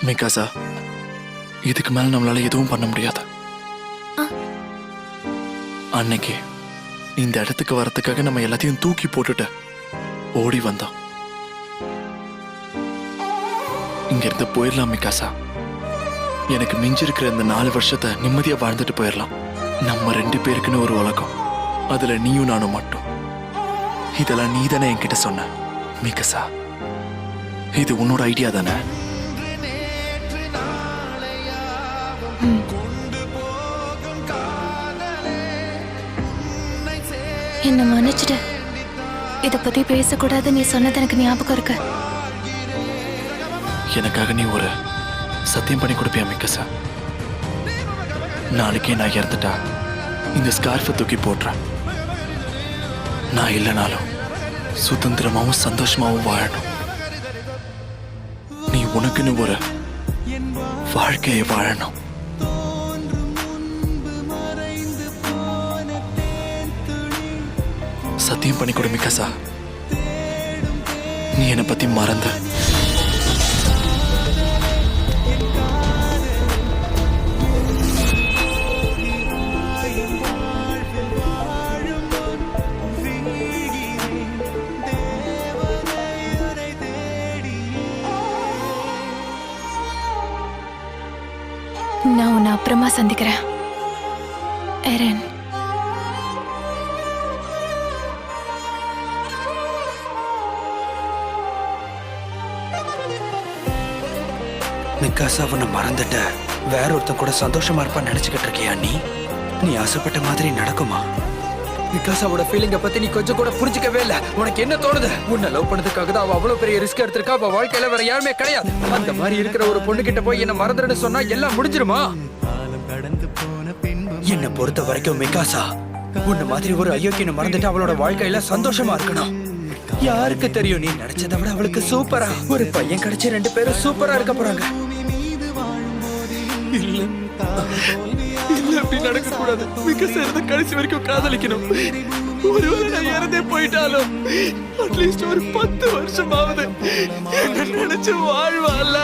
Mikasa, இதுக்கு மேல நம்மளால எதுவும் பண்ண முடியாது. அன்னைக்கு இந்த இடத்துக்கு வரத்துக்காக நம்ம எல்லாத்தையும் தூக்கி போட்டுட்டு ஓடி வந்தோம். இங்க இருந்து போயிடலாம் மிகாசா. எனக்கு மிஞ்சிருக்கிற இந்த 4 வருஷத்தை நிம்மதியா வாழ்ந்துட்டு போயிடலாம். நம்ம 2 பேருக்குன்னு ஒரு உலகம், அதுல நீயும் நானும் மட்டும். இதெல்லாம் நீ தானே என்கிட்ட சொன்ன மிகாசா. இது உன்னோட ஐடியா தானே? என்ன மன்னிச்சிடு. இத பத்தி பேசக்கூடாது நீ சொன்னது எனக்கு ஞாபகம் இருக்கு. எனக்காக நீ ஒரு சத்தியம் பண்ணி கொடுப்பியா மிகாசா? நாளைக்கே நான் இறந்துட்டா இந்த ஸ்கார்ஃபை தூக்கி போடுறேன். நான் இல்லைனாலும் சுதந்திரமாவும் சந்தோஷமாவும் வாழணும். நீ உனக்குன்னு ஒரு வாழ்க்கையை வாழணும். சத்தியம் பண்ணி கொடு மிகாசா. நீ என்னை பத்தி மறந்த. நான் உன்னை அப்புறமா சந்திக்கிறேன் எரன். மிகாசா உன்னை மறந்துட்ட வேற ஒருத்தன் கூட சந்தோஷமா இருப்பான்னு நினைச்சுக்கிட்டு இருக்கியா? நீ ஆசைப்பட்ட மாதிரி நடக்குமா? மிகாசாவோட ஃபீலிங்க பத்தி நீ கொஞ்சம் கூட புரிஞ்சுக்கவே இல்ல. உனக்கு என்ன தோணுது? உன்னை லவ் பண்ணதுக்காக தான் அவ அவ்வளவு பெரிய ரிஸ்க் எடுத்திருக்கா. அவ வாழ்க்கையில வேற யாருமே கிடையாது. அந்த மாதிரி இருக்கிற ஒரு பொண்ணு கிட்ட போய் என்ன மறந்துடுன்னு சொன்னா எல்லாம் முடிஞ்சிருமா? என்ன பொறுத்த வரைக்கும் மிகாசா உன்ன மாதிரி ஒரு அயோக்கியனை மறந்துட்டு அவளோட வாழ்க்கையில சந்தோஷமா இருக்கணும். யாருக்கு தெரியும், நீ நினைச்சதை விட அவளுக்கு சூப்பரா ஒரு பையன் கிடைச்சு 2 பேரும் சூப்பரா இருக்க போறாங்க. இல்ல இல்ல, அப்படி நடக்க கூடாது. மிகாசா இருந்து கடைசி வரைக்கும் காதலிக்கணும். ஒருவேளை நான் இறந்தே போயிட்டாலும் அட்லீஸ்ட் ஒரு 10 வருஷமாவது என்ன நினைச்சு வாழ்வாள்ல.